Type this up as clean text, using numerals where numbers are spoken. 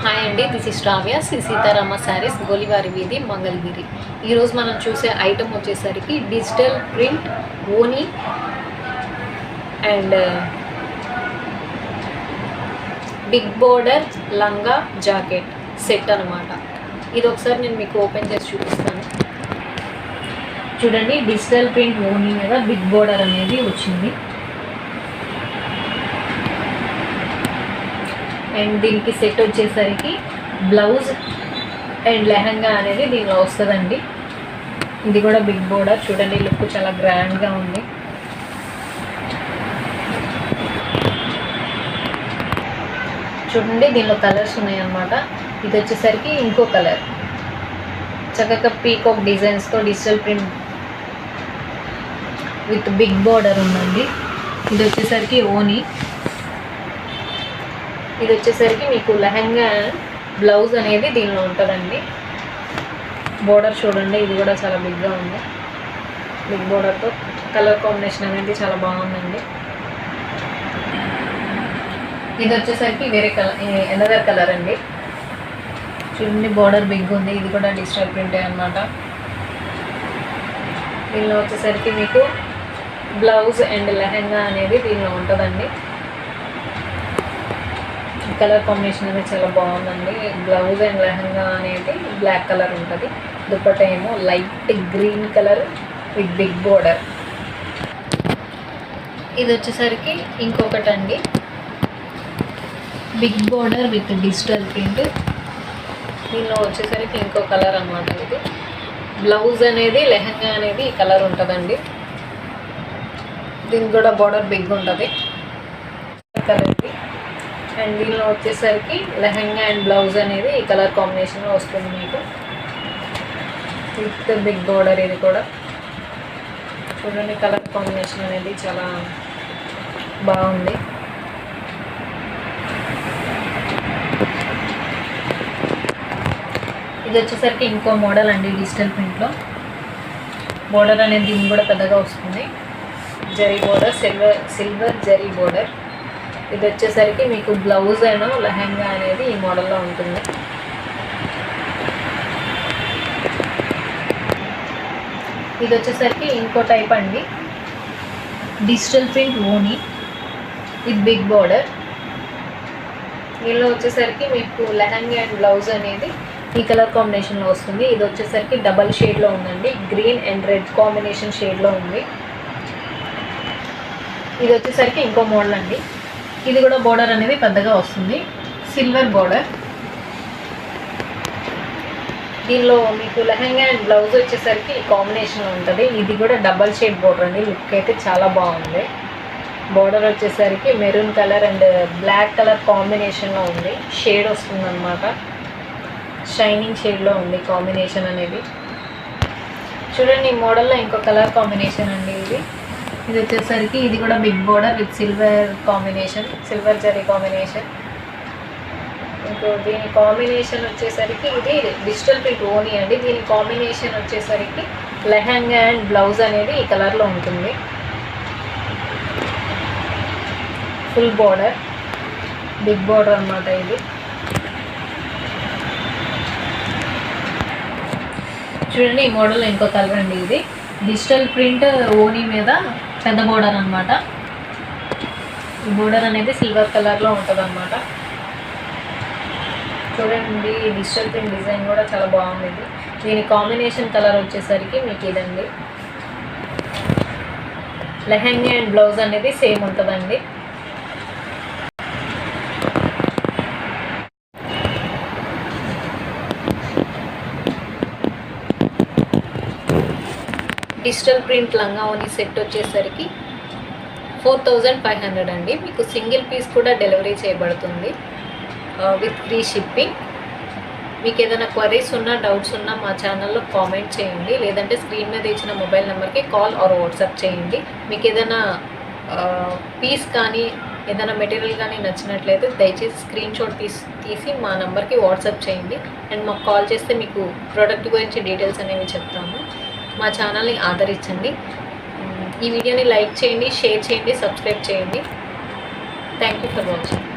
Hi అండి, this is Shravya, Shri Sitarama Sarees, Golivari వీధి, మంగళగిరి. ఈరోజు మనం చూసే ఐటమ్ వచ్చేసరికి డిజిటల్ ప్రింట్ ఓనీ అండ్ బిగ్ బోర్డర్ లంగా జాకెట్ సెట్ అనమాట. ఇది ఒకసారి నేను మీకు ఓపెన్ చేసి చూపిస్తాను. చూడండి, డిజిటల్ ప్రింట్ ఓనీ మీద బిగ్ బోర్డర్ అనేది వచ్చింది. అండ్ దీనికి సెట్ వచ్చేసరికి బ్లౌజ్ అండ్ లెహంగా అనేది దీనిలో వస్తుందండి. ఇది కూడా బిగ్ బోర్డర్. చూడండి, లుక్ చాలా గ్రాండ్గా ఉంది. చూడండి, దీనిలో కలర్స్ ఉన్నాయన్నమాట. ఇది వచ్చేసరికి ఇంకో కలర్, చక్కగా పీకాక్ డిజైన్స్తో digital print with big border ఉందండి. ఇది వచ్చేసరికి ఓనీ. ఇది వచ్చేసరికి మీకు లెహంగా బ్లౌజ్ అనేది దీనిలో ఉంటుందండి. బోర్డర్ చూడండి, ఇది కూడా చాలా బిగ్గా ఉంది. బిగ్ బోర్డర్తో కలర్ కాంబినేషన్ అనేది చాలా బాగుందండి. ఇది వచ్చేసరికి వేరే కలర్, ఎనదర్ కలర్ అండి. చూడండి, బోర్డర్ బిగ్ ఉంది. ఇది కూడా డిజిటల్ ప్రింటే అనమాట. దీనిలో వచ్చేసరికి మీకు బ్లౌజ్ అండ్ లెహంగా అనేది దీనిలో ఉంటుందండి. కలర్ కాంబినేషన్ అనేది చాలా బాగుందండి. బ్లౌజ్ అండ్ లెహంగా అనేది బ్లాక్ కలర్ ఉంటుంది. దుపట్టా ఏమో light green colour with big border. ఇది వచ్చేసరికి ఇంకొకటి అండి, big border with digital print. దీనిలో వచ్చేసరికి ఇంకో కలర్ అన్నమాట. ఇది బ్లౌజ్ అనేది లెహంగా అనేది ఈ కలర్ ఉంటుందండి. దీనికి కూడా బోర్డర్ బిగ్ ఉంటుంది కలర్కి. అండ్ దీనిలో వచ్చేసరికి లెహంగా అండ్ బ్లౌజ్ అనేది ఈ కలర్ కాంబినేషన్లో వస్తుంది మీకు విత్ బిగ్ బోర్డర్. ఇది కూడా చూడండి, కలర్ కాంబినేషన్ అనేది చాలా బాగుంది. ఇది వచ్చేసరికి ఇంకో మోడల్ అండి డిజిటల్ ప్రింట్లో. బోర్డర్ అనేది దీన్ని కూడా పెద్దగా వస్తుంది. Zari border, silver zari border. ఇది వచ్చేసరికి మీకు బ్లౌజ్ అయినా లెహంగా అనేది ఈ మోడల్లో ఉంటుంది. ఇది వచ్చేసరికి ఇంకో టైప్ అండి, డిజిటల్ ప్రింట్ ఓనీ విత్ బిగ్ బోర్డర్. దీనిలో వచ్చేసరికి మీకు లెహంగా అండ్ బ్లౌజ్ అనేది ఈ కలర్ కాంబినేషన్లో వస్తుంది. ఇది వచ్చేసరికి డబల్ షేడ్లో ఉందండి. గ్రీన్ అండ్ రెడ్ కాంబినేషన్ షేడ్లో ఉంది. ఇది వచ్చేసరికి ఇంకో మోడల్ అండి. ఇది కూడా బోర్డర్ అనేది పెద్దగా వస్తుంది, సిల్వర్ బోర్డర్. దీనిలో మీకు లెహంగా అండ్ బ్లౌజ్ వచ్చేసరికి ఈ కాంబినేషన్లో ఉంటుంది. ఇది కూడా డబల్ షేడ్ బోర్డర్ అండి. లుక్ అయితే చాలా బాగుంది. బోర్డర్ వచ్చేసరికి maroon colour and black colour కాంబినేషన్లో ఉంది. షేడ్ వస్తుంది అన్నమాట, షైనింగ్ షేడ్లో ఉంది కాంబినేషన్ అనేది. చూడండి, ఈ మోడల్లో ఇంకో కలర్ కాంబినేషన్ అండి. ఇది వచ్చేసరికి ఇది కూడా big border with silver combination, silver zari combination. ఇంకో దీని కాంబినేషన్ వచ్చేసరికి ఇది డిజిటల్ ప్రింట్ ఓనీ అండి. దీని కాంబినేషన్ వచ్చేసరికి లెహంగా అండ్ బ్లౌజ్ అనేది ఈ కలర్లో ఉంటుంది. ఫుల్ బోర్డర్, బిగ్ బోర్డర్ అన్నమాట. ఇది చూడండి, ఈ మోడల్లో ఇంకో కలర్ అండి. ఇది డిజిటల్ ప్రింట్ ఓనీ మీద పెద్ద బోర్డర్ అనమాట. ఈ బోర్డర్ అనేది సిల్వర్ కలర్లో ఉంటుంది అనమాట. చూడండి, ఈ డిజిటల్ ప్రింట్ డిజైన్ కూడా చాలా బాగుంది. దీని కాంబినేషన్ కలర్ వచ్చేసరికి మీకు ఇదండి. లెహంగా అండ్ బ్లౌజ్ అనేది సేమ్ ఉంటుందండి. డిజిటల్ ప్రింట్ లంగా ఓనీ సెట్ వచ్చేసరికి 4500 అండి. మీకు సింగిల్ పీస్ కూడా డెలివరీ చేయబడుతుంది విత్ ఫ్రీ షిప్పింగ్. మీకు ఏదైనా క్వరీస్ ఉన్నా, డౌట్స్ ఉన్నా మా ఛానల్లో కామెంట్ చేయండి, లేదంటే స్క్రీన్ మీద ఇచ్చిన మొబైల్ నెంబర్కి కాల్ ఆర్ వాట్సాప్ చేయండి. మీకు ఏదైనా పీస్ కానీ ఏదైనా మెటీరియల్ కానీ నచ్చినట్లయితే దయచేసి స్క్రీన్ షాట్ తీసి మా నెంబర్కి వాట్సాప్ చేయండి. అండ్ మాకు కాల్ చేస్తే మీకు ప్రోడక్ట్ గురించి డీటెయిల్స్ అనేవి చెప్తాము. మా ఛానల్ని ఆదరించండి. ఈ వీడియోని లైక్ చేయండి, షేర్ చేయండి, సబ్స్క్రైబ్ చేయండి. Thank you for watching.